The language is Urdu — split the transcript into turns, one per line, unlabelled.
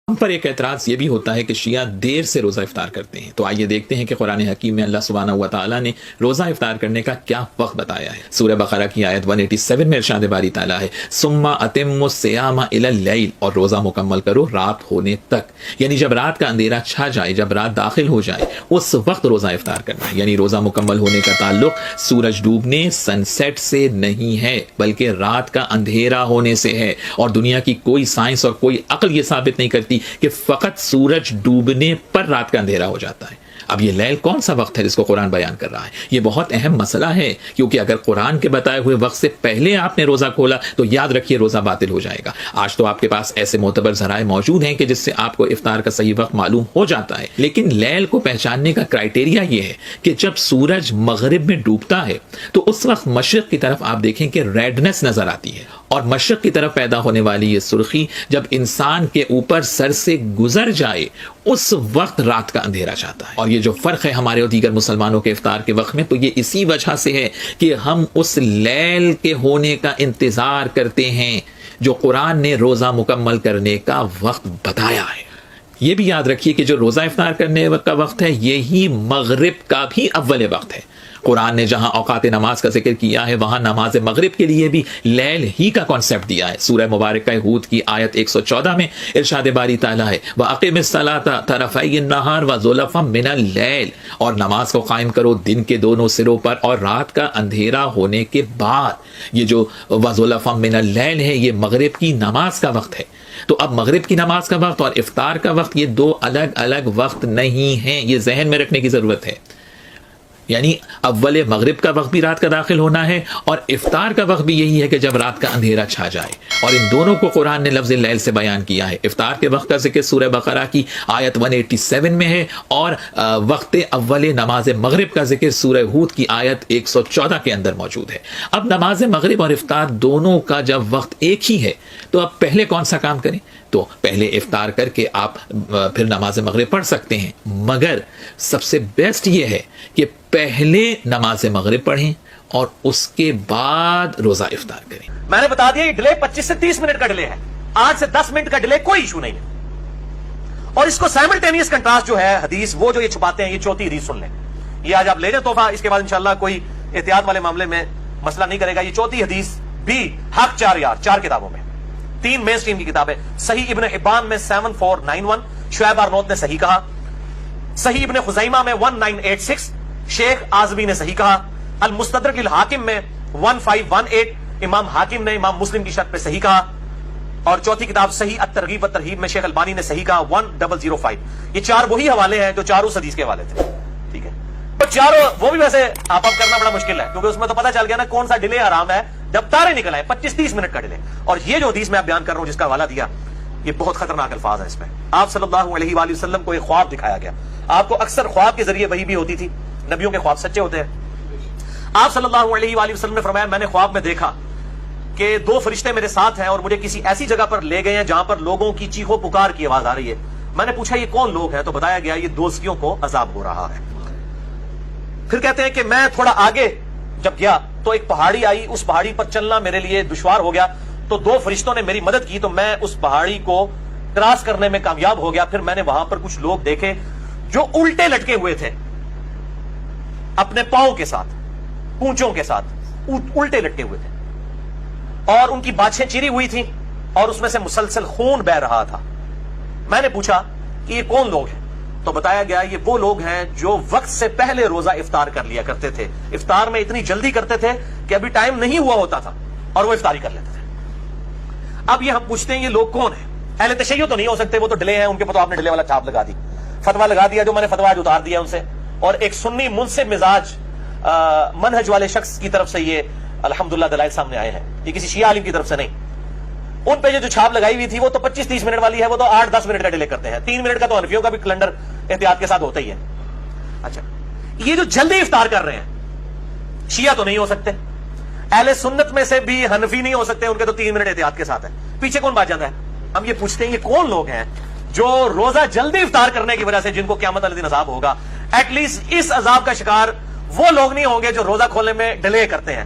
ہم پر ایک اعتراض یہ بھی ہوتا ہے کہ شیعہ دیر سے روزہ افطار کرتے ہیں، تو آئیے دیکھتے ہیں کہ قرآن حکیم میں اللہ سبحانہ و تعالیٰ نے روزہ افطار کرنے کا کیا وقت بتایا ہے۔ سورہ بقرہ کی آیت 187 میں ارشاد باری تعالیٰ ہے ثم اتموا الصیام الی اللیل، اور روزہ مکمل کرو رات ہونے تک، یعنی جب رات کا اندھیرا چھا جائے، جب رات داخل ہو جائے اس وقت روزہ افطار کرنا ہے۔ یعنی روزہ مکمل ہونے کا تعلق سورج ڈوبنے سن سیٹ سے نہیں ہے، بلکہ رات کا اندھیرا ہونے سے ہے، اور دنیا کی کوئی سائنس اور کوئی عقل یہ ثابت نہیں کرتی کہ فقط سورج ڈوبنے پر رات کا اندھیرا ہو جاتا ہے۔ اب یہ لیل کون سا وقت ہے جس کو قرآن بیان کر رہا ہے؟ یہ بہت اہم مسئلہ ہے، کیونکہ اگر قرآن کے بتائے ہوئے وقت سے پہلے آپ نے روزہ کھولا تو یاد رکھیے روزہ باطل ہو جائے گا۔ آج تو آپ کے پاس ایسے معتبر ذرائع موجود ہیں کہ جس سے آپ کو افطار کا صحیح وقت معلوم ہو جاتا ہے، لیکن لیل کو پہچاننے کا کرائٹیریا یہ ہے کہ جب سورج مغرب میں ڈوبتا ہے تو اس وقت مشرق کی طرف آپ دیکھیں کہ ریڈنس نظر آتی ہے، اور مشرق کی طرف پیدا ہونے والی یہ سرخی جب انسان کے اوپر سر سے گزر جائے اس وقت رات کا اندھیرا چاہتا ہے۔ اور یہ جو فرق ہے ہمارے اور دیگر مسلمانوں کے افطار کے وقت میں، تو یہ اسی وجہ سے ہے کہ ہم اس لیل کے ہونے کا انتظار کرتے ہیں جو قرآن نے روزہ مکمل کرنے کا وقت بتایا ہے۔ یہ بھی یاد رکھیے کہ جو روزہ افطار کرنے کا وقت ہے یہی مغرب کا بھی اول وقت ہے۔ قرآن نے جہاں اوقات نماز کا ذکر کیا ہے وہاں نماز مغرب کے لیے بھی لیل ہی کا کانسیپٹ دیا ہے۔ سورہ مبارکہ ہود کی آیت 114 میں ارشاد باری تعالیٰ ہے وَأَقِمِ الصَّلَاةَ طَرَفَيِ النَّهَارِ وَزُلَفًا مِنَ اللَّيْلِ، اور نماز کو قائم کرو دن کے دونوں سروں پر اور رات کا اندھیرا ہونے کے بعد۔ یہ جو وَزُلَفًا مِنَ اللَّيْلِ ہے یہ مغرب کی نماز کا وقت ہے۔ تو اب مغرب کی نماز کا وقت اور افطار کا وقت یہ دو الگ الگ وقت نہیں ہیں، یہ ذہن میں رکھنے کی ضرورت ہے۔ یعنی اول مغرب کا وقت بھی رات کا داخل ہونا ہے، اور افطار کا وقت بھی یہی ہے کہ جب رات کا اندھیرا چھا جائے، اور ان دونوں کو قرآن نے لفظ لیل سے بیان کیا ہے۔ افطار کے وقت کا ذکر سورہ بقرہ کی آیت 187 میں ہے، اور وقت اول نماز مغرب کا ذکر سورہ ہود کی آیت 114 کے اندر موجود ہے۔ اب نماز مغرب اور افطار دونوں کا جب وقت ایک ہی ہے تو اب پہلے کون سا کام کریں؟ تو پہلے افطار کر کے آپ پھر نماز مغرب پڑھ سکتے ہیں، مگر سب سے بیسٹ یہ ہے کہ پہلے نماز مغرب پڑھیں اور اس کے بعد روزہ افطار کریں۔
میں نے بتا دیا یہ ڈیلے 25 سے 30 منٹ کا ڈیلے ہے، 8 سے 10 منٹ کا ڈیلے کوئی ایشو نہیں ہے۔ اور اس کو سائملٹینیس کنٹراسٹ جو ہے حدیث وہ جو یہ چھپاتے ہیں، یہ چوتھی حدیث سن لیں، یہ آج آپ لے جائیں تحفہ، اس کے بعد انشاءاللہ کوئی احتیاط والے معاملے میں مسئلہ نہیں کرے گا۔ یہ چوتھی حدیث بھی حق 4 کتابوں میں، 3 مین سٹریم کی کتابیں، صحیح ابن حبان میں 7491، شعیب ارنوت نے صحیح کہا، صحیح ابن خزیمہ میں 1986، شیخ آزمی نے صحیح کہا، المستدرک الحاکم میں 1518، امام حاکم نے امام مسلم کی شرط پہ صحیح کہا، اور چوتھی کتاب صحیح الترغیب والترہیب میں شیخ البانی نے صحیح کہا 1005۔ یہ 4 وہی حوالے ہیں جو چاروں حدیث کے حوالے تھے، ٹھیک ہے۔ اور چاروں وہ بھی ویسے آپ کرنا بڑا مشکل ہے، کیونکہ اس میں تو پتہ چل گیا نا کون سا ڈیلے آرام ہے جب تارے نکل آئے، 25-30 منٹ کا ڈیلے۔ اور یہ جو حدیث میں آپ بیان کر رہا ہوں جس کا حوالہ دیا، یہ بہت خطرناک الفاظ ہیں اس میں۔ آپ صلی اللہ علیہ وآلہ وسلم کو ایک خواب دکھایا گیا، آپ کو اکثر خواب کے ذریعے وحی بھی ہوتی تھی، نبیوں کے خواب سچے ہوتے ہیں۔ آپ صلی اللہ علیہ وآلہ وسلم نے فرمایا میں نے خواب میں دیکھا کہ 2 فرشتے میرے ساتھ ہیں اور مجھے کسی ایسی جگہ پر لے گئے ہیں جہاں پر لوگوں کی چیخو پکار کی آواز آ رہی ہے۔ میں نے پوچھا یہ کون لوگ ہیں؟ تو بتایا گیا یہ دوزخیوں کو عذاب ہو رہا ہے۔ پھر کہتے ہیں کہ میں تھوڑا آگے جب گیا تو ایک پہاڑی آئی، اس پہاڑی پر چلنا میرے لیے دشوار ہو گیا، تو 2 فرشتوں نے میری مدد کی تو میں اس پہاڑی کو کراس کرنے میں کامیاب ہو گیا۔ پھر میں نے وہاں پر کچھ لوگ دیکھے جو الٹے لٹکے ہوئے تھے، اپنے پاؤں کے ساتھ، پونچوں کے ساتھ الٹے لٹکے ہوئے تھے، اور ان کی باچھیں چری ہوئی تھیں اور اس میں سے مسلسل خون بہ رہا تھا۔ میں نے پوچھا کہ یہ کون لوگ ہیں؟ تو بتایا گیا یہ وہ لوگ ہیں جو وقت سے پہلے روزہ افطار کر لیا کرتے تھے، افطار میں اتنی جلدی کرتے تھے کہ ابھی ٹائم نہیں ہوا ہوتا تھا اور وہ افطاری کر لیتے تھے۔ اب یہ ہم پوچھتے ہیں یہ لوگ کون ہیں؟ اہل تشیع تو نہیں ہو سکتے، وہ تو ڈیلے ہیں، ان کے تو آپ نے ڈیلے والا چھاپ لگا دی، فتوا لگا دیا، جو میں نے فتوا آج اتار دیا ان سے، اور ایک سنی منصف مزاج منہج والے شخص کی طرف سے یہ الحمدللہ دلائل سامنے آئے ہیں، یہ کسی شیعہ عالم کی طرف سے نہیں۔ ان پہ جو چھاپ لگائی ہوئی تھی وہ تو 25-30 منٹ والی ہے، وہ تو 8-10 منٹ کا ڈیلے کرتے ہیں، 3 منٹ کا تو حنفیوں کا بھی کیلنڈر احتیاط کے ساتھ ہوتا ہی ہے۔ اچھا یہ جو جلدی افطار کر رہے ہیں شیعہ تو نہیں ہو سکتے، اہل سنت میں سے بھی حنفی نہیں ہو سکتے، ان کے تو 3 منٹ احتیاط کے ساتھ ہے، پیچھے کون بات جاتا ہے؟ ہم یہ پوچھتے ہیں یہ کون لوگ ہیں جو روزہ جلدی افطار کرنے کی وجہ سے جن کو قیامت والے دن عذاب ہوگا؟ ایٹ لیسٹ اس عذاب کا شکار وہ لوگ نہیں ہوں گے جو روزہ کھولنے میں ڈیلے کرتے ہیں،